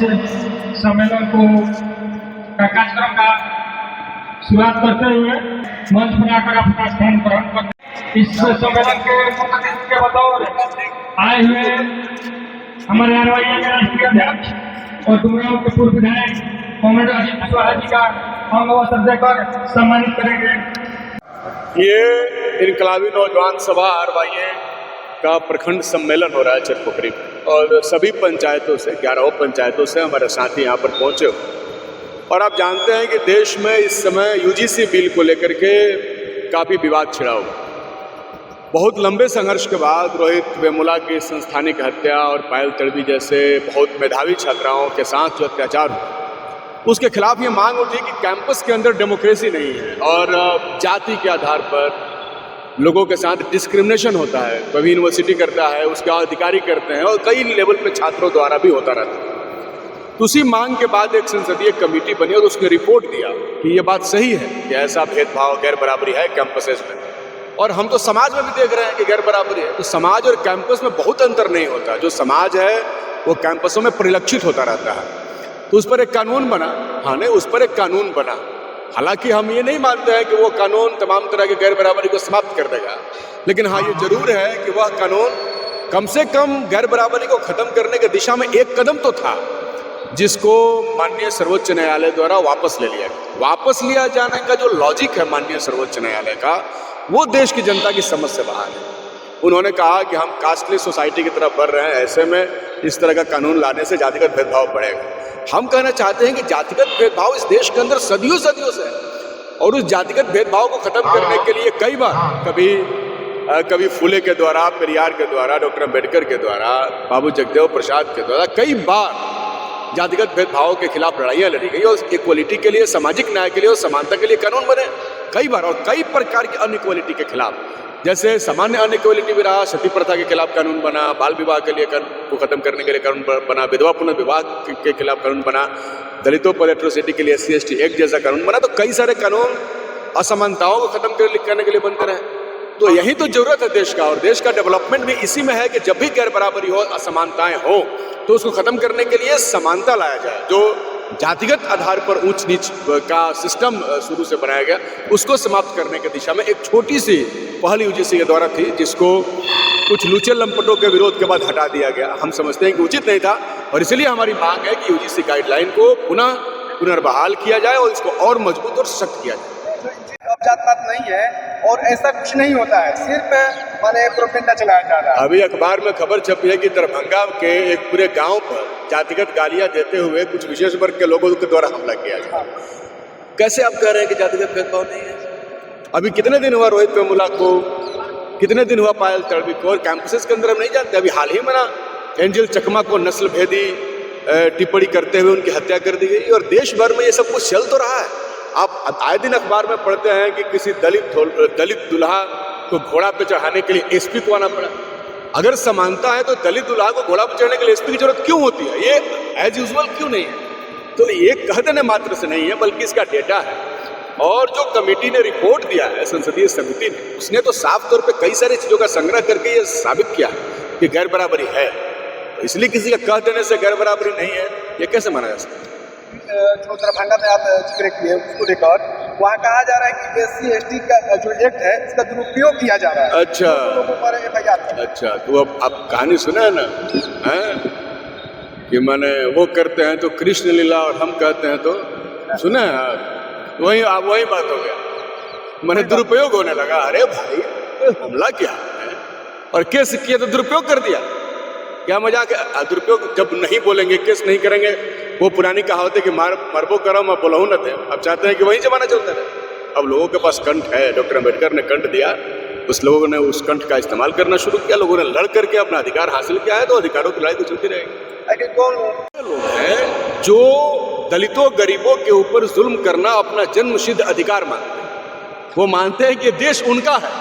सम्मेलन को कार्यक्रम का शुरुआत करते हुए मंच पर आकर अपना स्थान ग्रहण करते। इस सम्मेलन के मुख्य अतिथि के बतौर आए हुए हमारे आरवाईए के राष्ट्रीय अध्यक्ष और डुमरांव के पूर्व विधायक कॉमरेड अजीत कुशवाहा जी का हम अवसर देकर सम्मानित करेंगे। ये इनकलाबी नौजवान सभा आरवाईए का प्रखंड सम्मेलन हो रहा है चरपोखरी में, और सभी पंचायतों से 11 पंचायतों से हमारे साथी यहाँ पर पहुँचे। और आप जानते हैं कि देश में इस समय यूजीसी बिल को लेकर के काफ़ी विवाद छिड़ा हुआ। बहुत लंबे संघर्ष के बाद रोहित वेमुला की संस्थानिक हत्या और पायल तड़वी जैसे बहुत मेधावी छात्राओं के साथ जो अत्याचार हुआ, उसके खिलाफ ये मांग उठी कि कैंपस के अंदर डेमोक्रेसी नहीं है और जाति के आधार पर लोगों के साथ डिस्क्रिमिनेशन होता है। कभी यूनिवर्सिटी करता है, उसके अधिकारी करते हैं, और कई लेवल पे छात्रों द्वारा भी होता रहता है। तो उसी मांग के बाद एक संसदीय कमेटी बनी और उसने रिपोर्ट दिया कि ये बात सही है कि ऐसा भेदभाव गैर बराबरी है कैंपसेस में, और हम तो समाज में भी देख रहे हैं कि गैर बराबरी है। तो समाज और कैंपस में बहुत अंतर नहीं होता। जो समाज है वो कैंपसों में परिलक्षित होता रहता है। तो उस पर एक कानून बना। हाँ नहीं, उस पर एक कानून बना। हालांकि हम ये नहीं मानते हैं कि वो कानून तमाम तरह की गैर बराबरी को समाप्त कर देगा, लेकिन हाँ ये जरूर है कि वह कानून कम से कम गैर बराबरी को खत्म करने की दिशा में एक कदम तो था, जिसको माननीय सर्वोच्च न्यायालय द्वारा वापस ले लिया गया। वापस लिया जाने का जो लॉजिक है माननीय सर्वोच्च न्यायालय का, वो देश की जनता की समझ से बाहर है। उन्होंने कहा कि हम कास्टलेस सोसाइटी की तरफ बढ़ रहे हैं, ऐसे में इस तरह का कानून लाने से जातिगत भेदभाव बढ़ेगा। हम कहना चाहते हैं कि जातिगत भेदभाव इस देश के अंदर सदियों सदियों से है, और उस जातिगत भेदभाव को खत्म करने के लिए कई बार कभी फुले के द्वारा, पेरियार के द्वारा, डॉक्टर अम्बेडकर के द्वारा, बाबू जगदेव प्रसाद के द्वारा कई बार जातिगत भेदभाव के खिलाफ लड़ाइयाँ लड़ी गई, और इक्वलिटी के लिए, सामाजिक न्याय के लिए और समानता के लिए कानून बने कई बार, और कई प्रकार की अनइक्वलिटी के खिलाफ, जैसे सामान्य अनइक्वलिटी भी रहा, सती प्रथा के खिलाफ कानून बना, बाल विवाह के लिए को खत्म करने के लिए कानून बना, विधवा पुनर्विवाह के खिलाफ कानून बना, दलितों पर एट्रोसिटी के लिए SC ST एक्ट जैसा कानून बना। तो कई सारे कानून असमानताओं को खत्म करने के लिए बनते रहे। तो यही तो जरूरत है देश का, और देश का डेवलपमेंट भी इसी में है कि जब भी गैर बराबरी हो, असमानताएं हो, तो उसको खत्म करने के लिए समानता लाया जाए। जो जातिगत आधार पर ऊंच नीच का सिस्टम शुरू से बनाया गया, उसको समाप्त करने की दिशा में एक छोटी सी पहल यूजीसी के द्वारा थी, जिसको कुछ लुचे लंपटों के विरोध के बाद हटा दिया गया। हम समझते हैं कि उचित नहीं था, और इसलिए हमारी मांग है कि यूजीसी गाइडलाइन को पुनर्बहाल किया जाए और इसको और मजबूत और सख्त किया जाए। अब जात पात नहीं है और ऐसा कुछ नहीं होता है, सिर्फ माने प्रोपेगेंडा चलाया जा रहा है। अभी अखबार में खबर छपी है कि दरभंगा के एक पूरे गांव पर जातिगत गालियां देते हुए कुछ विशेष वर्ग के लोगों के द्वारा हमला किया गया। कैसे आप कह रहे हैं कि जातिगत भेदभाव नहीं है? अभी कितने दिन हुआ रोहित वेमुला को, कितने दिन हुआ पायल तड़वी को, और कैंपसेस के अंदर हम नहीं जानते। अभी हाल ही में ना एंजल चकमा को नस्ल भेदी टिप्पणी करते हुए उनकी हत्या कर दी गई, और देश भर में ये सब कुछ चल तो रहा है। आप आए दिन अखबार में पढ़ते हैं कि किसी दलित दुल्हा को घोड़ा पे चढ़ाने के लिए SP को आना पड़ा। अगर समानता है तो दलित दुल्हा को घोड़ा पे चढ़ने के लिए SP की जरूरत क्यों होती है? ये एज यूजुअल क्यों नहीं है? तो ये कह देने मात्र से नहीं है, बल्कि इसका डेटा है। और जो कमेटी ने रिपोर्ट दिया है, संसदीय समिति ने, उसने तो साफ तौर पे कई सारी चीजों का संग्रह करके ये साबित किया है कि गैर बराबरी है। तो इसलिए किसी का कह देने से गैर बराबरी नहीं है, ये कैसे माना जा सकता है? जो दरभंगा में आप जिक्र किए उसको लेकर वहाँ कहा जा रहा है कि SC ST का जो एक्ट है इसका दुरुपयोग किया जा रहा है। अच्छा, लोगों पर FIR। अच्छा, तो अब आप कहानी सुना है ना, कि माने वो करते हैं तो कृष्ण लीला और हम कहते हैं तो सुना है आप? वही बात हो गया, मैंने दुरुपयोग होने लगा। अरे भाई हमला किया और केस किया तो दुरुपयोग कर दिया, क्या मजाक है? दुरुपयोग जब नहीं बोलेंगे, केस नहीं करेंगे, वो पुरानी कहावत है कि मरबो करम और बोलहु न थे। अब चाहते हैं कि वही जमाना चलता रहे। अब लोगों के पास कंठ है, डॉक्टर अम्बेडकर ने कंठ दिया, उस लोगों ने उस कंठ का इस्तेमाल करना शुरू किया, लोगों ने लड़ करके अपना अधिकार हासिल किया है, तो अधिकारों की लड़ाई तो चलती रहेगी। लेकिन कौन लोग हैं जो दलितों गरीबों के ऊपर जुल्म करना अपना जन्मसिद्ध अधिकार मानते हैं? वो मानते हैं कि देश उनका है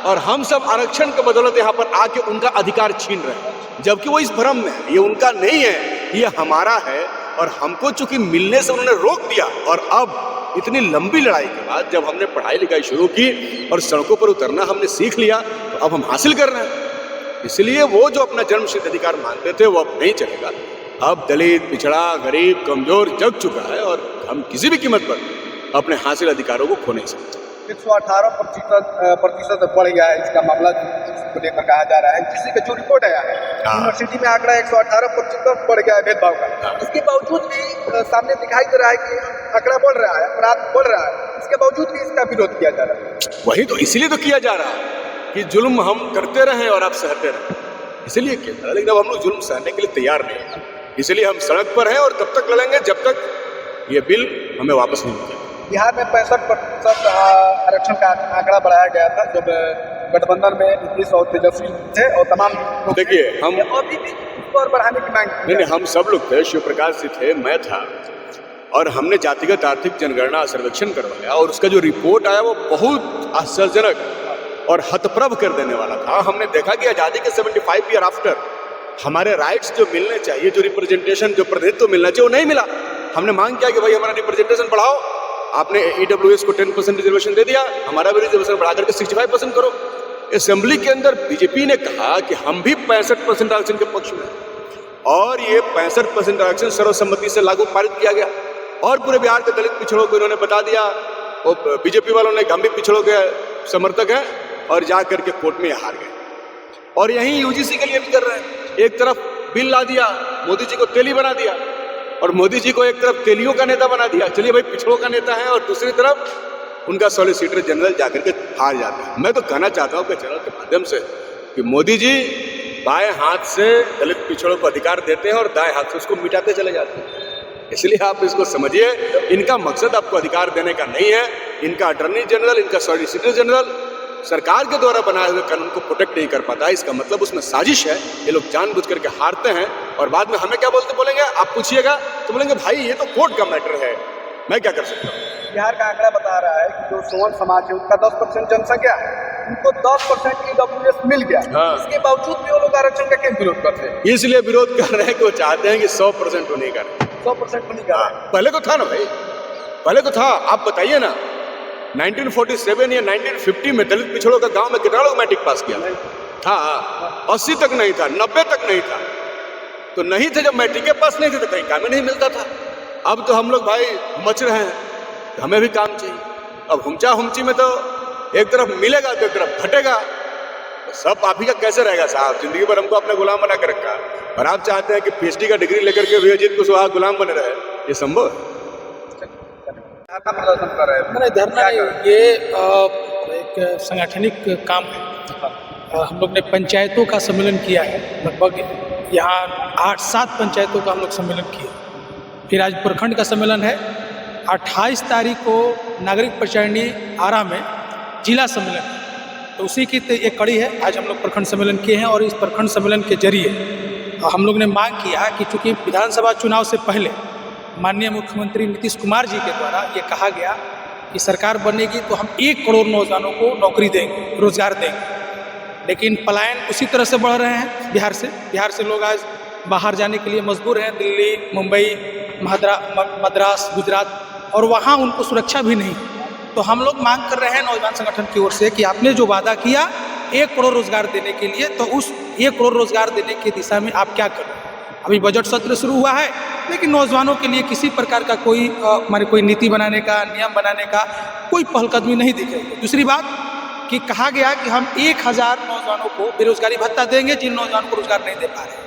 और हम सब आरक्षण के बदौलत यहाँ पर आके उनका अधिकार छीन रहे हैं, जबकि वो इस भ्रम में है, ये उनका नहीं है, ये हमारा है। और हमको चूंकि मिलने से उन्होंने रोक दिया, और अब इतनी लंबी लड़ाई के बाद जब हमने पढ़ाई लिखाई शुरू की और सड़कों पर उतरना हमने सीख लिया, तो अब हम हासिल कर रहे हैं। इसलिए वो जो अपना जन्मसिद्ध अधिकार मानते थे वो अब नहीं चलेगा। अब दलित, पिछड़ा, गरीब, कमजोर जग चुका है और हम किसी भी कीमत पर अपने हासिल अधिकारों को खो नहीं सकते। 118% बढ़ गया है इसका मामला को लेकर कहा जा रहा है। किसी का जो रिपोर्ट आया है यूनिवर्सिटी में आंकड़ा 118% बढ़ गया है भेदभाव का। इसके बावजूद भी सामने दिखाई दे रहा है कि आंकड़ा बढ़ रहा है, अपराध बढ़ रहा है, इसके बावजूद भी इसका विरोध किया जा रहा है। वही तो इसलिए तो किया जा रहा है कि जुल्म हम करते रहे और आप सहते रहे, इसलिए किया जा रहा है। लेकिन अब हम लोग जुल्म सहने के लिए तैयार नहीं है, इसलिए हम सड़क पर हैं और तब तक लड़ेंगे जब तक ये बिल हमें वापस नहीं मिलेगा। बिहार में 65% आरक्षण का आंकड़ा बढ़ाया गया था जब गठबंधन में नीतीश और तेजस्वी थे और तमाम लोग। देखिए हम अभी भी उसको और बढ़ाने की मांग नहीं, हम सब लोग थे, शिव प्रकाश जी थे, मैं था, और हमने जातिगत आर्थिक जनगणना सर्वेक्षण करवाया और उसका जो रिपोर्ट आया वो बहुत आश्चर्यजनक और हतप्रभ कर देने वाला था। हमने देखा कि आज़ादी के 75 ईयर आफ्टर हमारे राइट्स जो मिलने चाहिए, जो रिप्रेजेंटेशन, जो प्रतिनिधित्व मिलना चाहिए, वो नहीं मिला। हमने मांग किया कि भाई हमारा रिप्रेजेंटेशन बढ़ाओ। आपने EWS को 10% रिजर्वेशन दे दिया, हमारा भी रिजर्वेशन बढ़ा करके 65% करो। असेंबली के अंदर बीजेपी ने कहा कि हम भी 65% आरक्षण के पक्ष में, और ये 65% आरक्षण सर्वसम्मति से लागू पारित किया गया और पूरे बिहार के दलित पिछड़ों को इन्होंने बता दिया। और बीजेपी वालों ने हम भी पिछड़ों के समर्थक हैं और जा करके कोर्ट में हार गए। और यही UGC के लिए भी कर रहे हैं। एक तरफ बिल ला दिया, मोदी जी को तेली बना दिया, और मोदी जी को एक तरफ तेलियों का नेता बना दिया, चलिए भाई पिछड़ों का नेता है, और दूसरी तरफ उनका सॉलिसिटर जनरल जाकर के हार जाता है। मैं तो कहना चाहता हूँ कि चैनल के माध्यम से कि मोदी जी बाएं हाथ से दलित पिछड़ों को अधिकार देते हैं और दाएं हाथ से उसको मिटाते चले जाते हैं। इसलिए आप इसको समझिए, इनका मकसद आपको अधिकार देने का नहीं है। इनका अटॉर्नी जनरल, इनका सॉलिसिटर जनरल सरकार के द्वारा बनाए हुए कानून को प्रोटेक्ट नहीं कर पाता है। इसका मतलब उसमें साजिश है। ये लोग जानबूझ करके हारते हैं और बाद में हमें क्या बोलेंगे, आप पूछिएगा तो बोलेंगे भाई ये तो कोर्ट का मैटर है, मैं क्या कर सकता हूँ। बिहार का आंकड़ा बता रहा है कि जो सोवन समाज है उसका 10% जनसंख्या है, उनको 10% EWS मिल गया। इसके बावजूद भी वो लोग आरक्षण का क्यों विरोध करते हैं? इसलिए विरोध कर रहे हैं कि वो चाहते हैं कि 100% को नहीं करें। 100% को नहीं करें। पहले तो था ना भाई, पहले तो था। आप बताइए ना, 1947 या 1950 में दलित पिछड़ों का गांव में कितना लोग मैट्रिक पास किया था? 80 तक नहीं था, 90 तक नहीं था। तो नहीं थे, जब मैट्रिक के पास नहीं थे तो कहीं काम ही नहीं मिलता था। अब तो हम लोग भाई मच रहे हैं, तो हमें भी काम चाहिए। अब हुमचा हुमची में तो एक तरफ मिलेगा तो एक तरफ घटेगा, तो सब आप ही का कैसे रहेगा साहब? जिंदगी भर हमको अपना गुलाम बना कर रखा, और आप चाहते हैं कि PhD का डिग्री लेकर के भी अजीत कुशवाहा गुलाम बने रहे, ये संभव है? प्रदर्शन कर रहे हैं? नहीं, धरना नहीं, ये एक सांगठनिक काम है। हम लोग ने पंचायतों का सम्मेलन किया है, लगभग यहाँ 8-7 पंचायतों का हम लोग सम्मेलन किए। फिर आज प्रखंड का सम्मेलन है। 28 तारीख को नागरिक प्रचारणी आरा में जिला सम्मेलन है, तो उसी की एक कड़ी है। आज हम लोग प्रखंड सम्मेलन किए हैं और इस प्रखंड सम्मेलन के जरिए हम लोग ने मांग किया कि चूँकि विधानसभा चुनाव से पहले माननीय मुख्यमंत्री नीतीश कुमार जी के द्वारा ये कहा गया कि सरकार बनेगी तो हम 1 करोड़ नौजवानों को नौकरी देंगे, रोजगार देंगे, लेकिन पलायन उसी तरह से बढ़ रहे हैं बिहार से। बिहार से लोग आज बाहर जाने के लिए मजबूर हैं, दिल्ली, मुंबई, मद्रास, गुजरात, और वहाँ उनको सुरक्षा भी नहीं। तो हम लोग मांग कर रहे हैं नौजवान संगठन की ओर से कि आपने जो वादा किया 1 करोड़ रोजगार देने के लिए, तो उस 1 करोड़ रोजगार देने की दिशा में आप क्या करें। अभी बजट सत्र शुरू हुआ है, लेकिन नौजवानों के लिए किसी प्रकार का कोई नीति बनाने का, नियम बनाने का कोई पहलकदमी नहीं दिख रही है। दूसरी बात कि कहा गया कि हम 1000 नौजवानों को बेरोजगारी भत्ता देंगे जिन नौजवानों को रोजगार नहीं दे पा रहे,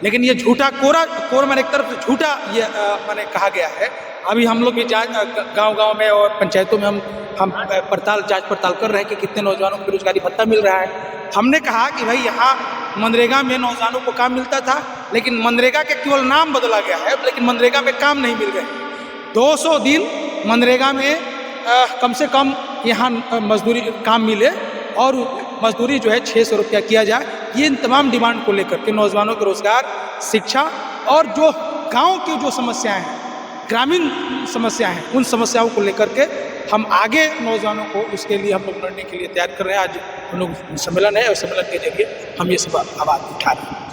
लेकिन ये झूठा कोर मैंने एक तरफ झूठा ये मैंने कहा गया है। अभी हम लोग भी गांव-गांव में और पंचायतों में हम जांच पड़ताल कर रहे हैं कि कितने नौजवानों को बेरोजगारी भत्ता मिल रहा है। हमने कहा कि भाई यहाँ मनरेगा में नौजवानों को काम मिलता था, लेकिन मनरेगा के केवल नाम बदला गया है, लेकिन मनरेगा में काम नहीं मिल रहे। 200 दिन मनरेगा में कम से कम यहाँ मजदूरी काम मिले और मजदूरी जो है 600 रुपया किया जाए। ये इन तमाम डिमांड को लेकर के नौजवानों के रोजगार, शिक्षा और जो गांव की जो समस्याएं हैं, ग्रामीण समस्याएं हैं, उन समस्याओं को लेकर के हम आगे नौजवानों को उसके लिए हम लोग लड़ने के लिए तैयार कर रहे हैं। आज हम लोग सम्मेलन है और सम्मेलन के जरिए हम ये सब आवाज़ उठा रहे हैं।